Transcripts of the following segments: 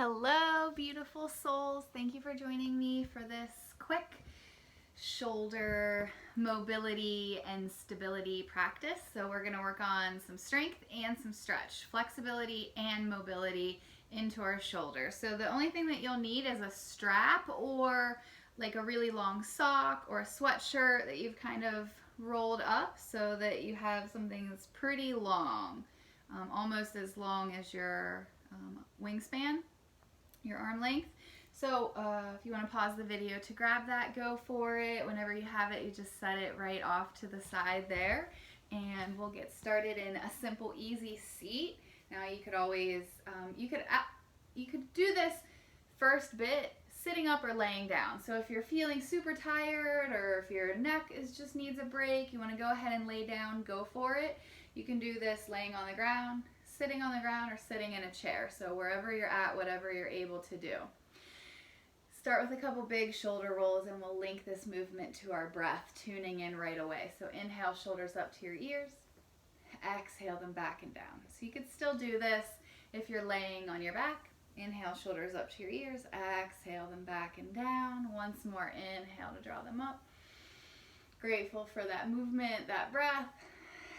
Hello, beautiful souls. Thank you for joining me for this quick shoulder mobility and stability practice. So we're going to work on some strength and some stretch, flexibility and mobility into our shoulders. So the only thing that you'll need is a strap or like a really long sock or a sweatshirt that you've kind of rolled up so that you have something that's pretty long, almost as long as your wingspan, your arm length. So if you want to pause the video to grab that, go for it. Whenever you have it, you just set it right off to the side there, and we'll get started in a simple, easy seat. Now you could always, you could do this first bit sitting up or laying down. So if you're feeling super tired or if your neck just needs a break, you want to go ahead and lay down, go for it. You can do this laying on the ground, sitting on the ground, or sitting in a chair. So wherever you're at, whatever you're able to do. Start with a couple big shoulder rolls, and we'll link this movement to our breath, tuning in right away. So inhale, shoulders up to your ears. Exhale them back and down. So you could still do this if you're laying on your back. Inhale, shoulders up to your ears. Exhale them back and down. Once more, inhale to draw them up. Grateful for that movement, that breath.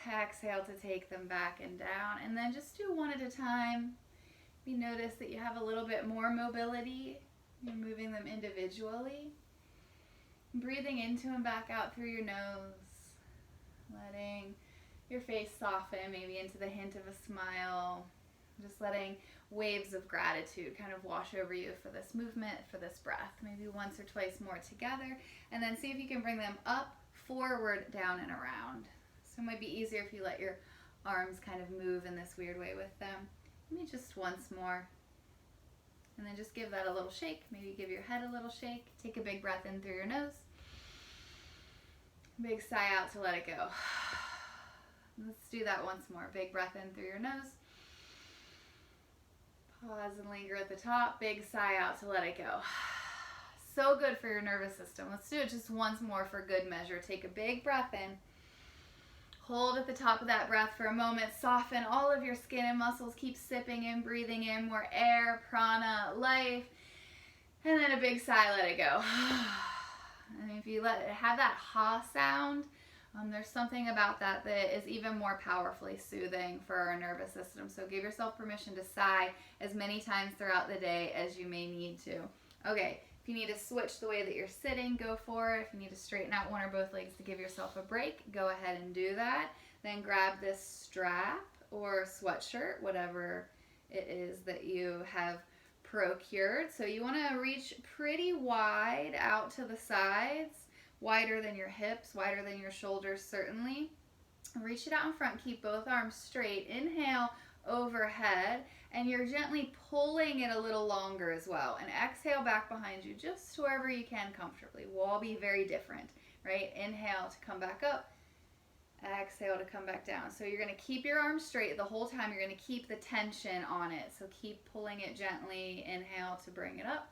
Exhale to take them back and down. And then just do one at a time. You notice that you have a little bit more mobility. You're moving them individually. Breathing into and back out through your nose. Letting your face soften, maybe into the hint of a smile. Just letting waves of gratitude kind of wash over you for this movement, for this breath. Maybe once or twice more together. And then see if you can bring them up, forward, down, and around. So it might be easier if you let your arms kind of move in this weird way with them. Maybe just once more. And then just give that a little shake. Maybe give your head a little shake. Take a big breath in through your nose. Big sigh out to let it go. Let's do that once more. Big breath in through your nose. Pause and linger at the top. Big sigh out to let it go. So good for your nervous system. Let's do it just once more for good measure. Take a big breath in. Hold at the top of that breath for a moment. Soften all of your skin and muscles. Keep sipping in, breathing in more air, prana, life. And then a big sigh, let it go. And if you let it have that ha sound, there's something about that that is even more powerfully soothing for our nervous system. So give yourself permission to sigh as many times throughout the day as you may need to. Okay. If you need to switch the way that you're sitting, go for it. If you need to straighten out one or both legs to give yourself a break, go ahead and do that. Then grab this strap or sweatshirt, whatever it is that you have procured. So you want to reach pretty wide out to the sides, wider than your hips, wider than your shoulders certainly. Reach it out in front. Keep both arms straight. Inhale overhead, and you're gently pulling it a little longer as well. And exhale back behind you, just wherever you can comfortably. We'll all be very different, right? Inhale to come back up. Exhale to come back down. So you're going to keep your arms straight the whole time. You're going to keep the tension on it. So keep pulling it gently. Inhale to bring it up.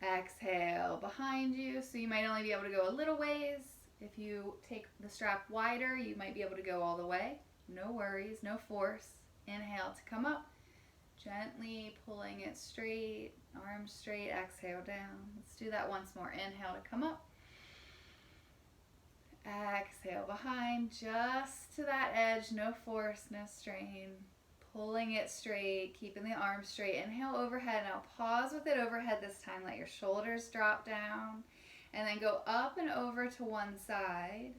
Exhale behind you. So you might only be able to go a little ways. If you take the strap wider, you might be able to go all the way. No worries, no force. Inhale to come up. Gently pulling it straight, arms straight, exhale down. Let's do that once more. Inhale to come up. Exhale behind, just to that edge, no force, no strain. Pulling it straight, keeping the arms straight. Inhale overhead. Now pause with it overhead this time. Let your shoulders drop down. And then go up and over to one side.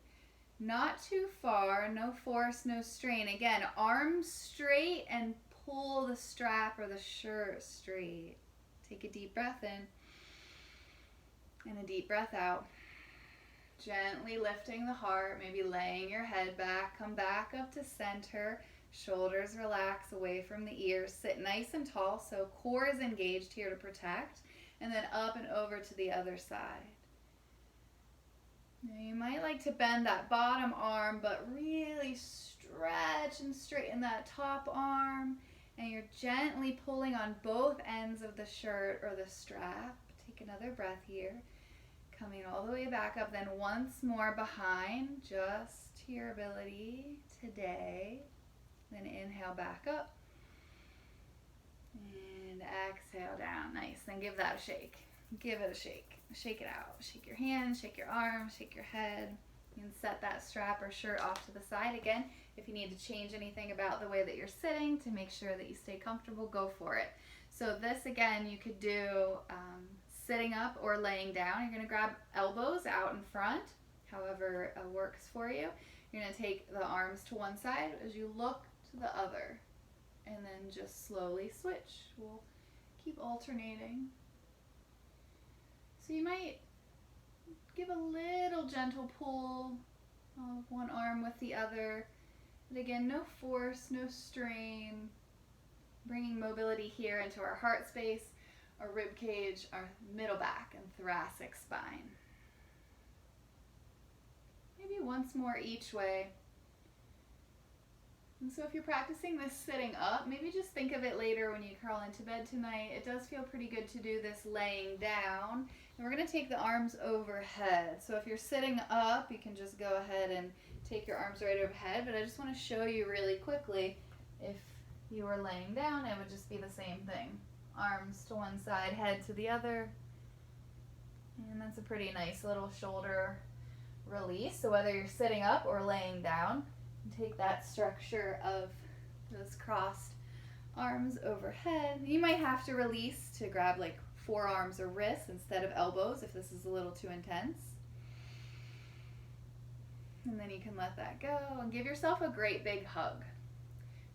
Not too far, no force, no strain. Again, arms straight and pull the strap or the shirt straight. Take a deep breath in and a deep breath out. Gently lifting the heart, maybe laying your head back. Come back up to center. Shoulders relax away from the ears. Sit nice and tall so core is engaged here to protect. And then up and over to the other side. Now you might like to bend that bottom arm, but really stretch and straighten that top arm. And you're gently pulling on both ends of the shirt or the strap. Take another breath here. Coming all the way back up. Then once more behind, just to your ability today. Then inhale back up. And exhale. then give that a shake. Give it a shake. Shake it out. Shake your hands, shake your arms, shake your head. You can set that strap or shirt off to the side. Again, if you need to change anything about the way that you're sitting to make sure that you stay comfortable, go for it. So this, again, you could do sitting up or laying down. You're going to grab elbows out in front, however works for you. You're going to take the arms to one side as you look to the other, and then just slowly switch. We'll keep alternating. So you might give a little gentle pull of one arm with the other. But again, no force, no strain. Bringing mobility here into our heart space, our rib cage, our middle back and thoracic spine. Maybe once more each way. And so if you're practicing this sitting up, maybe just think of it later when you curl into bed tonight. It does feel pretty good to do this laying down. And we're going to take the arms overhead. So if you're sitting up, you can just go ahead and take your arms right overhead. But I just want to show you really quickly, if you were laying down, it would just be the same thing. Arms to one side, head to the other. And that's a pretty nice little shoulder release. So whether you're sitting up or laying down, take that structure of those crossed arms overhead. You might have to release to grab like forearms or wrists instead of elbows if this is a little too intense. And then you can let that go and give yourself a great big hug.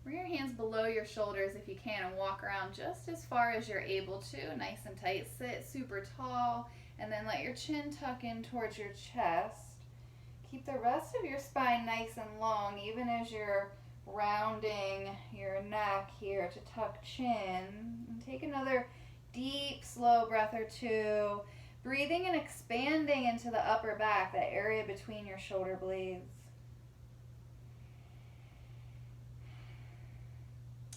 Bring your hands below your shoulders if you can and walk around just as far as you're able to. Nice and tight. Sit super tall and then let your chin tuck in towards your chest. Keep the rest of your spine nice and long even as you're rounding your neck here to tuck chin. And take another deep, slow breath or two. Breathing and expanding into the upper back, that area between your shoulder blades.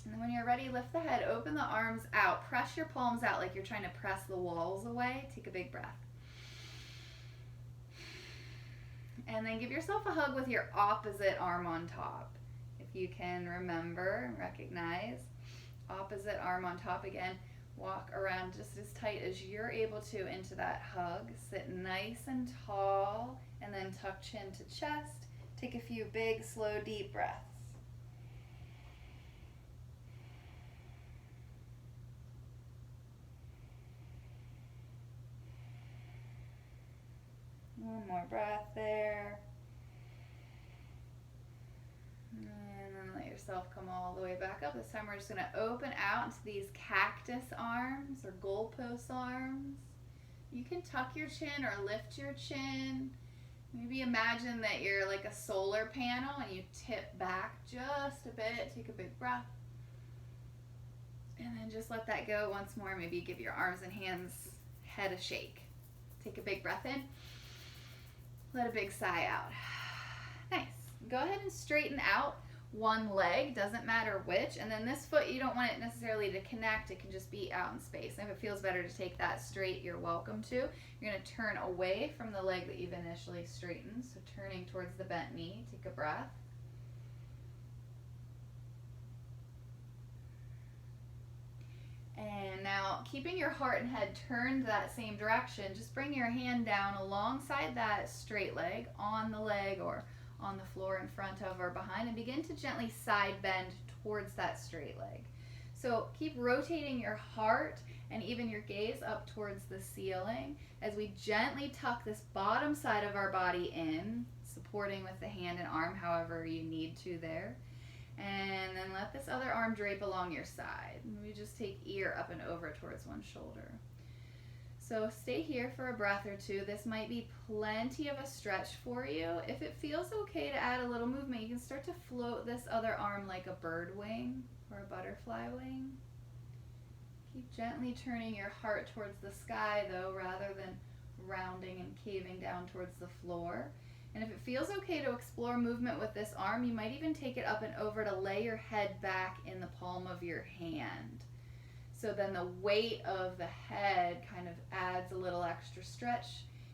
And then when you're ready, lift the head, open the arms out, press your palms out like you're trying to press the walls away. Take a big breath. And then give yourself a hug with your opposite arm on top. If you can remember and recognize, opposite arm on top again. Walk around just as tight as you're able to into that hug. Sit nice and tall, and then tuck chin to chest. Take a few big, slow, deep breaths. One more breath there. And then let yourself come all the way back up. This time we're just going to open out into these cactus arms or goalpost arms. You can tuck your chin or lift your chin. Maybe imagine that you're like a solar panel and you tip back just a bit. Take a big breath. And then just let that go once more. Maybe give your arms and hands head a shake. Take a big breath in. Let a big sigh out. Nice. Go ahead and straighten out one leg, doesn't matter which, and then this foot, you don't want it necessarily to connect, it can just be out in space. And if it feels better to take that straight, you're welcome to. You're going to turn away from the leg that you've initially straightened, so turning towards the bent knee. Take a breath. And now, keeping your heart and head turned that same direction, just bring your hand down alongside that straight leg, on the leg or on the floor in front of or behind, and begin to gently side bend towards that straight leg. So keep rotating your heart and even your gaze up towards the ceiling as we gently tuck this bottom side of our body in, supporting with the hand and arm however you need to there. And then let this other arm drape along your side. Maybe just take ear up and over towards one shoulder. So stay here for a breath or two. This might be plenty of a stretch for you. If it feels okay to add a little movement, you can start to float this other arm like a bird wing or a butterfly wing. Keep gently turning your heart towards the sky though, rather than rounding and caving down towards the floor. And if it feels okay to explore movement with this arm, you might even take it up and over to lay your head back in the palm of your hand. So then the weight of the head kind of adds a little extra stretch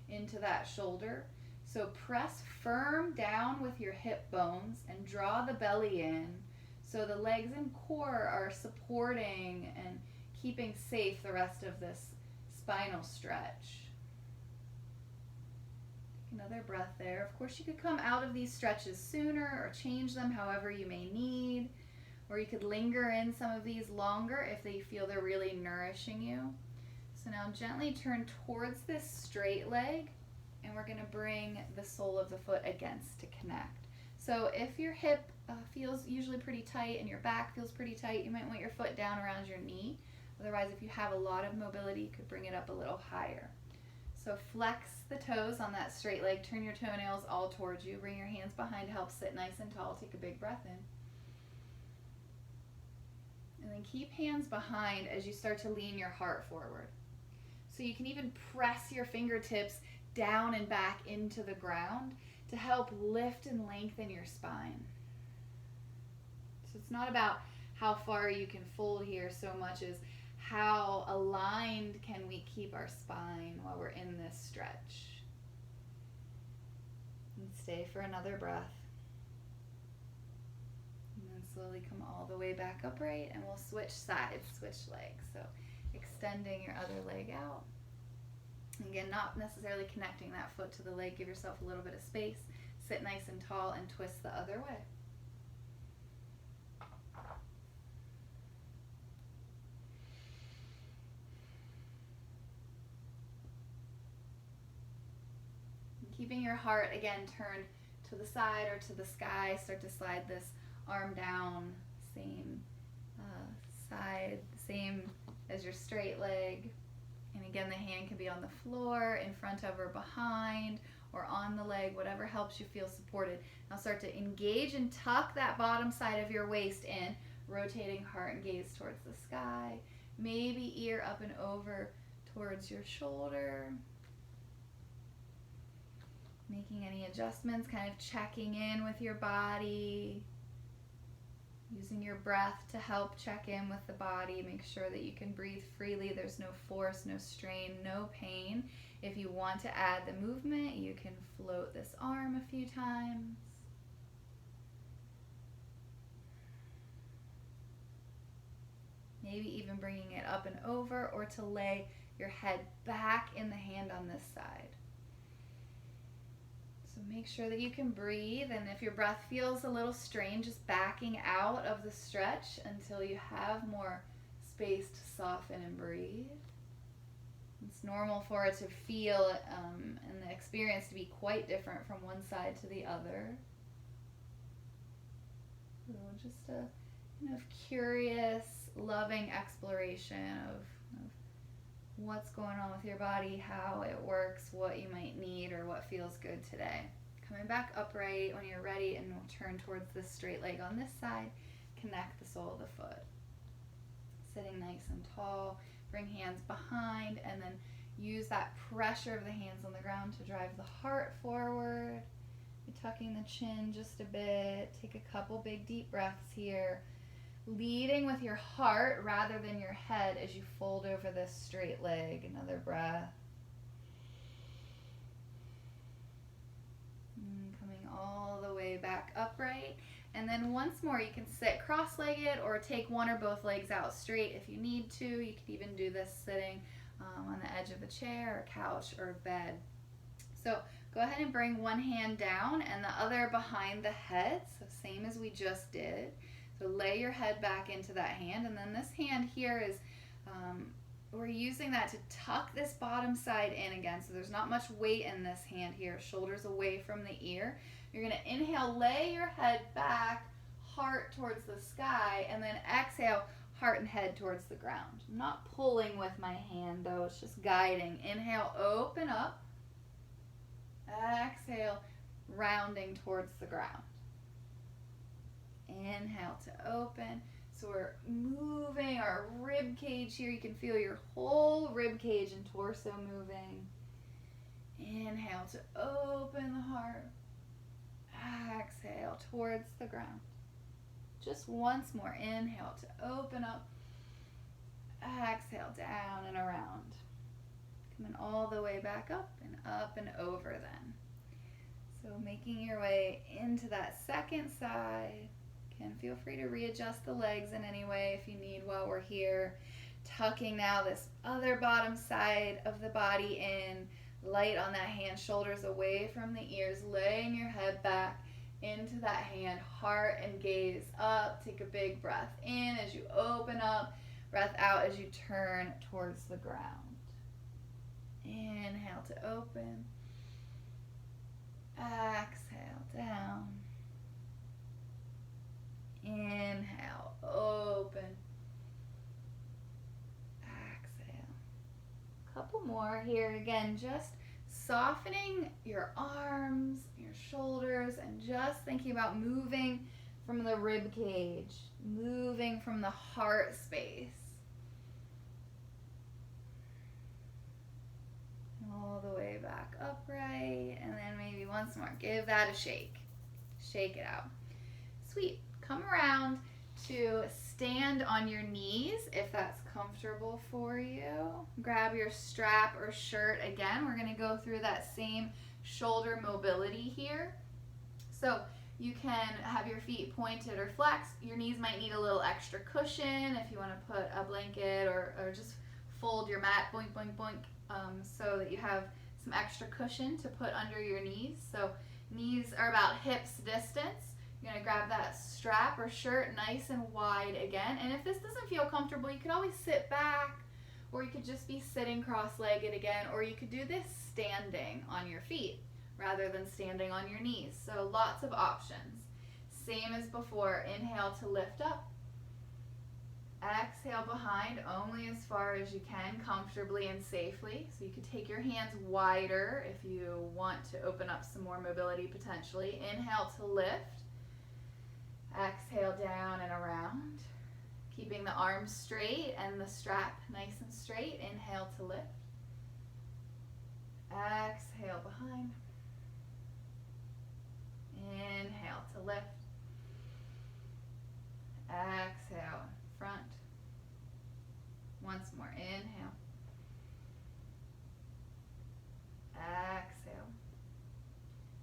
into that shoulder. So press firm down with your hip bones and draw the belly in so the legs and core are supporting and keeping safe the rest of this spinal stretch. Take another breath there. Of course, you could come out of these stretches sooner or change them however you may need, or you could linger in some of these longer if they feel they're really nourishing you. So now gently turn towards this straight leg, and we're going to bring the sole of the foot against to connect. So if your hip feels usually pretty tight and your back feels pretty tight, you might want your foot down around your knee. Otherwise, if you have a lot of mobility, you could bring it up a little higher. So flex the toes on that straight leg. Turn your toenails all towards you. Bring your hands behind to help sit nice and tall. Take a big breath in. And then keep hands behind as you start to lean your heart forward. So you can even press your fingertips down and back into the ground to help lift and lengthen your spine. So it's not about how far you can fold here so much as how aligned can we keep our spine while we're in this stretch. And stay for another breath. And then slowly come all the way back upright, and we'll switch sides, switch legs. So extending your other leg out. Again, not necessarily connecting that foot to the leg. Give yourself a little bit of space. Sit nice and tall and twist the other way. Keeping your heart, again, turned to the side or to the sky. Start to slide this arm down, same side, same as your straight leg. And again, the hand can be on the floor, in front of or behind, or on the leg, whatever helps you feel supported. Now start to engage and tuck that bottom side of your waist in, rotating heart and gaze towards the sky. Maybe ear up and over towards your shoulder. Making any adjustments, kind of checking in with your body. Using your breath to help check in with the body. Make sure that you can breathe freely. There's no force, no strain, no pain. If you want to add the movement, you can float this arm a few times. Maybe even bringing it up and over, or to lay your head back in the hand on this side. So make sure that you can breathe, and if your breath feels a little strained, just backing out of the stretch until you have more space to soften and breathe. It's normal for it to feel and the experience to be quite different from one side to the other. So just a kind of curious, loving exploration of what's going on with your body, how it works, what you might need, or what feels good today. Coming back upright when you're ready, and we'll turn towards this straight leg on this side. Connect the sole of the foot. Sitting nice and tall. Bring hands behind, and then use that pressure of the hands on the ground to drive the heart forward. You're tucking the chin just a bit. Take a couple big deep breaths here. Leading with your heart rather than your head as you fold over this straight leg. Another breath. Coming all the way back upright. And then once more, you can sit cross-legged or take one or both legs out straight if you need to. You could even do this sitting on the edge of a chair, or couch, or bed. So go ahead and bring one hand down and the other behind the head. So same as we just did. So lay your head back into that hand, and then this hand here is, we're using that to tuck this bottom side in again, so there's not much weight in this hand here, shoulders away from the ear. You're going to inhale, lay your head back, heart towards the sky, and then exhale, heart and head towards the ground. I'm not pulling with my hand though, it's just guiding. Inhale, open up. Exhale, rounding towards the ground. Inhale to open. So we're moving our rib cage here. You can feel your whole rib cage and torso moving. Inhale to open the heart. Exhale towards the ground. Just once more. Inhale to open up. Exhale down and around. Coming all the way back up and over then. So making your way into that second side. Again, feel free to readjust the legs in any way if you need while we're here. Tucking now this other bottom side of the body in, light on that hand, shoulders away from the ears, laying your head back into that hand, heart and gaze up. Take a big breath in as you open up, breath out as you turn towards the ground. Inhale to open, exhale down, inhale, open, exhale. Couple more here. Again, just softening your arms, your shoulders, and just thinking about moving from the rib cage, moving from the heart space. All the way back upright, and then maybe once more. Give that a shake. Shake it out. Sweet. Come around to stand on your knees if that's comfortable for you. Grab your strap or shirt. Again, we're going to go through that same shoulder mobility here. So you can have your feet pointed or flexed. Your knees might need a little extra cushion if you want to put a blanket or just fold your mat, boink, boink, boink, so that you have some extra cushion to put under your knees. So knees are about hips distance. You're going to grab that strap or shirt nice and wide again. And if this doesn't feel comfortable, you could always sit back, or you could just be sitting cross-legged again, or you could do this standing on your feet rather than standing on your knees. So lots of options. Same as before. Inhale to lift up. Exhale behind only as far as you can, comfortably and safely. So you could take your hands wider if you want to open up some more mobility potentially. Inhale to lift. Exhale down and around. Keeping the arms straight and the strap nice and straight. Inhale to lift. Exhale behind. Inhale to lift. Exhale front. Once more. Inhale. Exhale.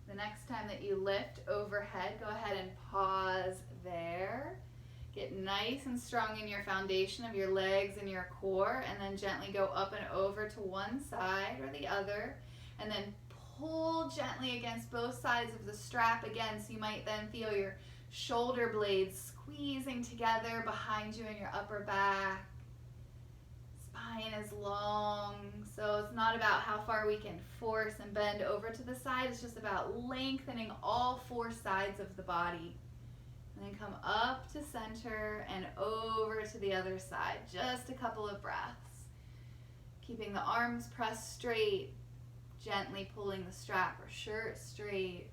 The next time that you lift overhead, go ahead and pause there. Get nice and strong in your foundation of your legs and your core, and then gently go up and over to one side or the other, and then pull gently against both sides of the strap again. So you might then feel your shoulder blades squeezing together behind you in your upper back. Spine is long, so it's not about how far we can force and bend over to the side. It's just about lengthening all four sides of the body. And then come up to center and over to the other side. Just a couple of breaths. Keeping the arms pressed straight, gently pulling the strap or shirt straight.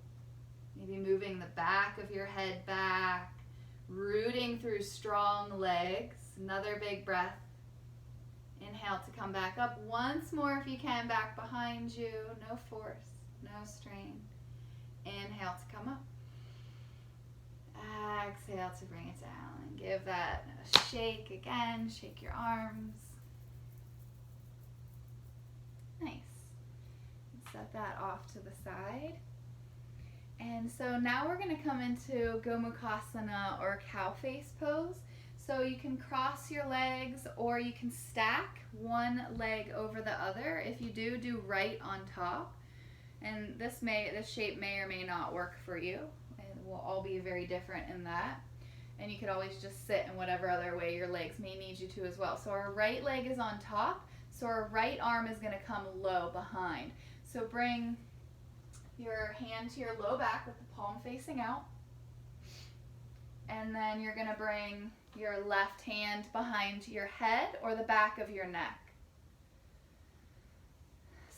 Maybe moving the back of your head back, rooting through strong legs. Another big breath. Inhale to come back up. Once more if you can, back behind you. No force, no strain. Inhale to come up. Exhale to bring it down. And give that a shake again. Shake your arms. Nice. Set that off to the side. And so now we're going to come into Gomukhasana or cow face pose. So you can cross your legs or you can stack one leg over the other. If you do right on top. And this shape may or may not work for you. It will all be very different in that. And you could always just sit in whatever other way your legs may need you to as well. So our right leg is on top. So our right arm is going to come low behind. So bring your hand to your low back with the palm facing out. And then you're going to bring your left hand behind your head or the back of your neck.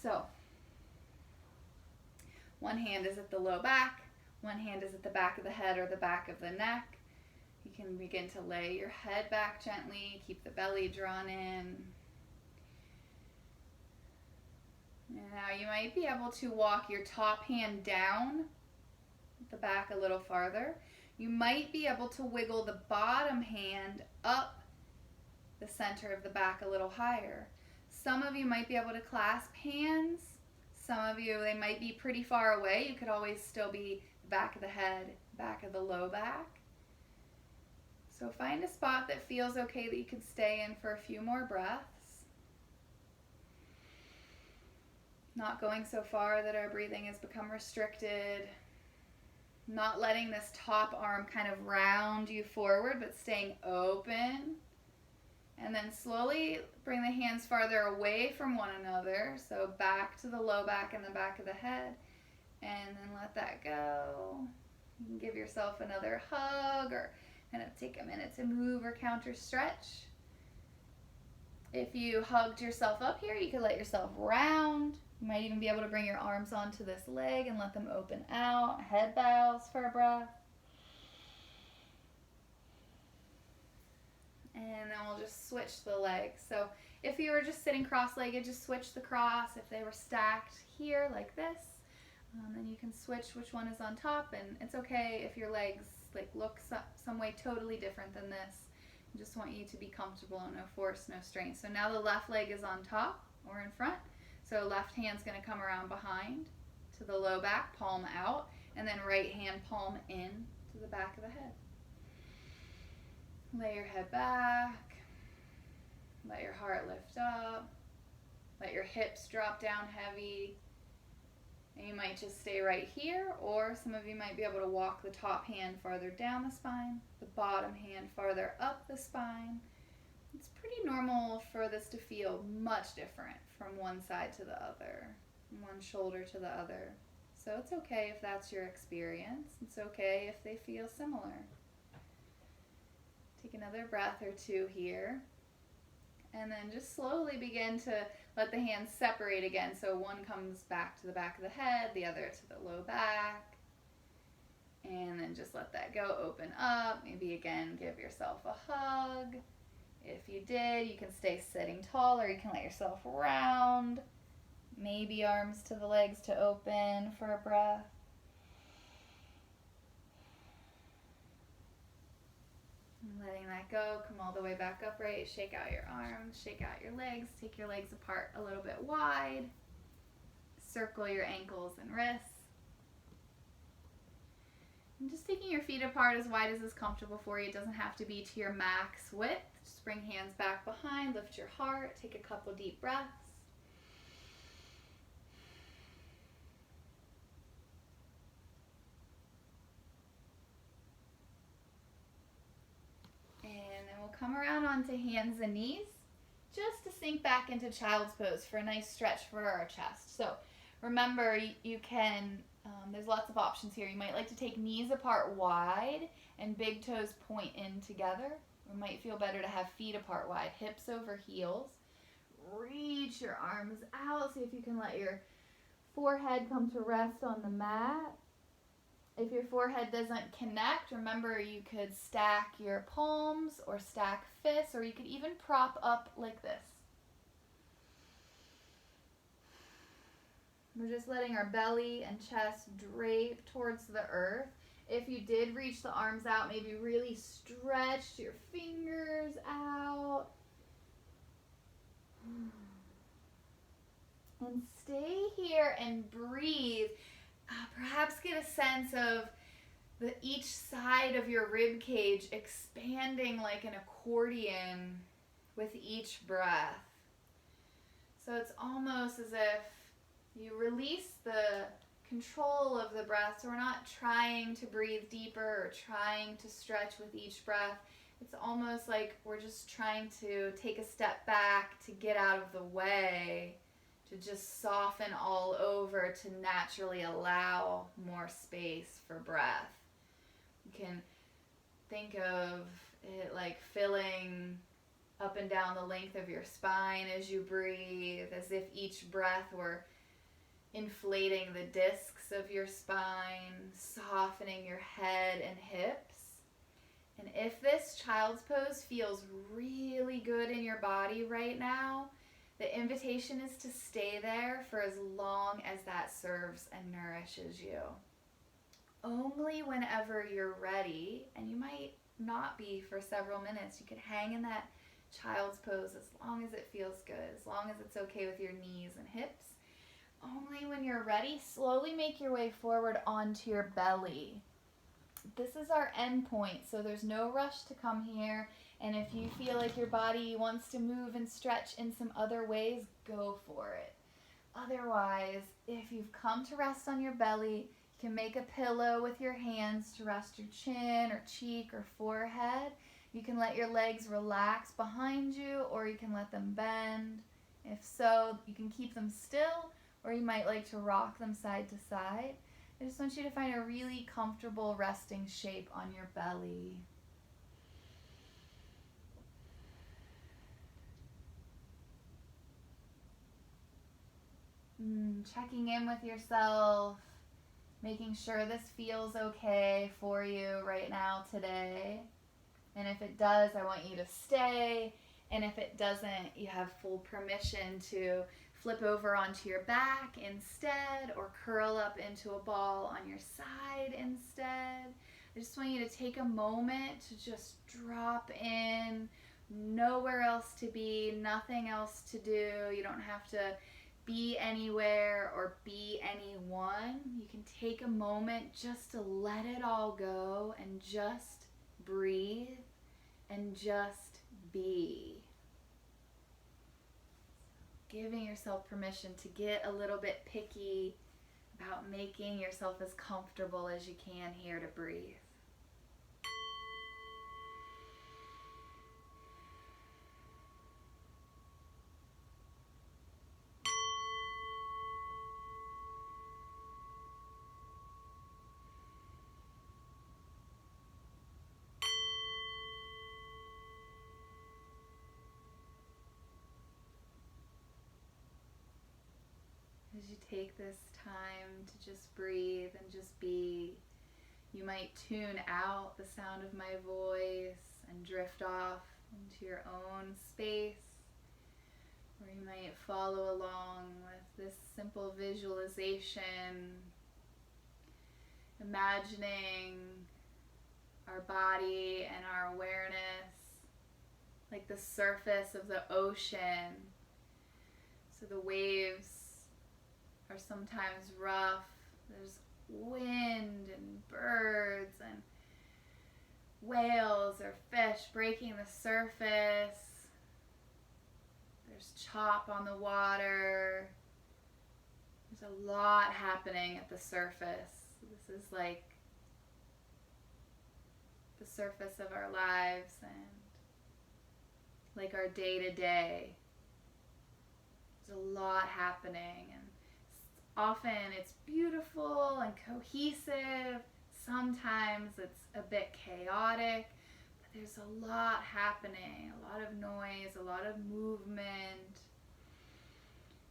So, one hand is at the low back, one hand is at the back of the head or the back of the neck. You can begin to lay your head back gently, keep the belly drawn in. Now you might be able to walk your top hand down the back a little farther. You might be able to wiggle the bottom hand up the center of the back a little higher. Some of you might be able to clasp hands. Some of you, they might be pretty far away. You could always still be the back of the head, back of the low back. So find a spot that feels okay that you can stay in for a few more breaths. Not going so far that our breathing has become restricted. Not letting this top arm kind of round you forward, but staying open. And then slowly bring the hands farther away from one another. So back to the low back and the back of the head. And then let that go. You can give yourself another hug or kind of take a minute to move or counter stretch. If you hugged yourself up here, you could let yourself round. You might even be able to bring your arms onto this leg and let them open out. Head bows for a breath. And then we'll just switch the legs. So if you were just sitting cross-legged, just switch the cross. If they were stacked here like this, then you can switch which one is on top. And it's okay if your legs look some way totally different than this. I just want you to be comfortable, no force, no strain. So now the left leg is on top or in front. So left hand's going to come around behind to the low back, palm out, and then right hand palm in to the back of the head. Lay your head back. Let your heart lift up. Let your hips drop down heavy. And you might just stay right here, or some of you might be able to walk the top hand farther down the spine, the bottom hand farther up the spine. It's pretty normal for this to feel much different from one side to the other, one shoulder to the other. So it's okay if that's your experience. It's okay if they feel similar. Take another breath or two here. And then just slowly begin to let the hands separate again. So one comes back to the back of the head, the other to the low back. And then just let that go, open up. Maybe again, give yourself a hug. If you did, you can stay sitting tall, or you can let yourself round. Maybe arms to the legs to open for a breath. Letting that go, come all the way back upright, shake out your arms, shake out your legs, take your legs apart a little bit wide, circle your ankles and wrists. And just taking your feet apart as wide as is comfortable for you. It doesn't have to be to your max width. Just bring hands back behind, lift your heart, take a couple deep breaths. Come around onto hands and knees just to sink back into child's pose for a nice stretch for our chest. So remember, you can, there's lots of options here. You might like to take knees apart wide and big toes point in together. It might feel better to have feet apart wide, hips over heels. Reach your arms out. See if you can let your forehead come to rest on the mat. If your forehead doesn't connect, remember you could stack your palms or stack fists, or you could even prop up like this. We're just letting our belly and chest drape towards the earth. If you did reach the arms out, maybe really stretch your fingers out. And stay here and breathe. Perhaps get a sense of each side of your rib cage expanding like an accordion with each breath. So it's almost as if you release the control of the breath. So we're not trying to breathe deeper or trying to stretch with each breath. It's almost like we're just trying to take a step back to get out of the way, to just soften all over, to naturally allow more space for breath. You can think of it like filling up and down the length of your spine as you breathe, as if each breath were inflating the discs of your spine, softening your head and hips. And if this child's pose feels really good in your body right now, the invitation is to stay there for as long as that serves and nourishes you. Only whenever you're ready, and you might not be for several minutes, you could hang in that child's pose as long as it feels good, as long as it's okay with your knees and hips. Only when you're ready, slowly make your way forward onto your belly. this is our end point, so there's no rush to come here. And if you feel like your body wants to move and stretch in some other ways, go for it. Otherwise, if you've come to rest on your belly, you can make a pillow with your hands to rest your chin or cheek or forehead. You can let your legs relax behind you, or you can let them bend. If so, you can keep them still, or you might like to rock them side to side. I just want you to find a really comfortable resting shape on your belly. Checking in with yourself, making sure this feels okay for you right now today. And if it does, I want you to stay. And if it doesn't, you have full permission to flip over onto your back instead, or curl up into a ball on your side instead. I just want you to take a moment to just drop in, nowhere else to be, nothing else to do. You don't have to be anywhere or be anyone. You can take a moment just to let it all go and just breathe and just be. Giving yourself permission to get a little bit picky about making yourself as comfortable as you can here to breathe. As you take this time to just breathe and just be, you might tune out the sound of my voice and drift off into your own space, or you might follow along with this simple visualization, imagining our body and our awareness like the surface of the ocean. So the waves are sometimes rough. There's wind and birds and whales or fish breaking the surface. There's chop on the water. There's a lot happening at the surface. This is like the surface of our lives and like our day-to-day. There's a lot happening, and often it's beautiful and cohesive. Sometimes it's a bit chaotic, but there's a lot happening, a lot of noise, a lot of movement.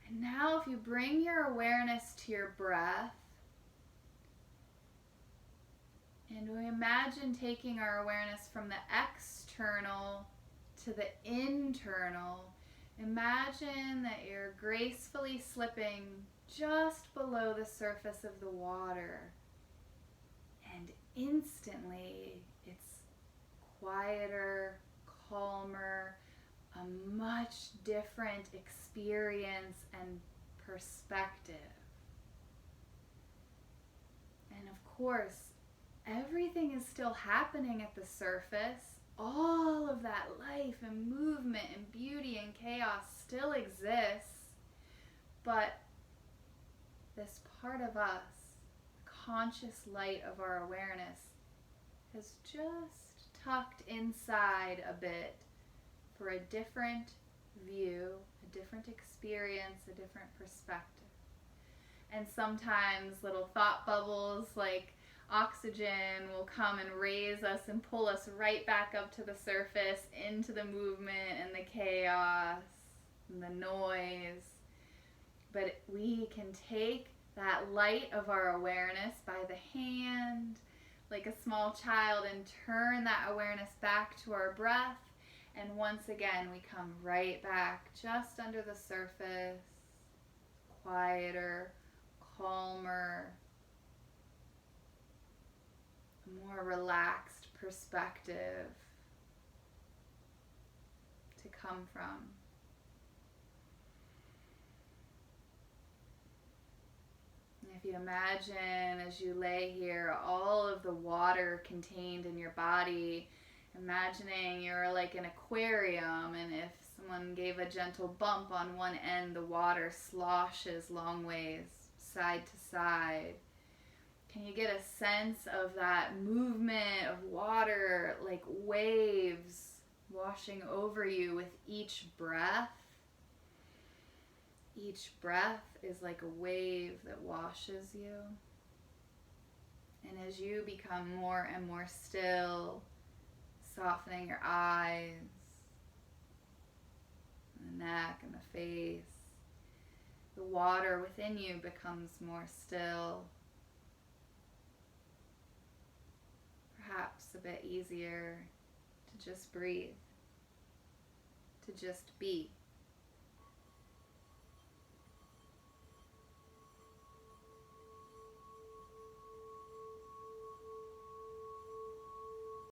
And now if you bring your awareness to your breath, and we imagine taking our awareness from the external to the internal, imagine that you're gracefully slipping just below the surface of the water, and instantly it's quieter, calmer, a much different experience and perspective. And of course, everything is still happening at the surface. All of that life and movement and beauty and chaos still exists, but this part of us, the conscious light of our awareness, has just tucked inside a bit for a different view, a different experience, a different perspective. And sometimes little thought bubbles like oxygen will come and raise us and pull us right back up to the surface into the movement and the chaos and the noise. But we can take that light of our awareness by the hand, like a small child, and turn that awareness back to our breath. And once again, we come right back just under the surface, quieter, calmer, more relaxed perspective to come from. And if you imagine as you lay here all of the water contained in your body, imagining you're like an aquarium, and if someone gave a gentle bump on one end, the water sloshes long ways, side to side. Can you get a sense of that movement of water, like waves washing over you with each breath? Each breath is like a wave that washes you. And as you become more and more still, softening your eyes, the neck and the face, the water within you becomes more still. Perhaps a bit easier to just breathe, to just be.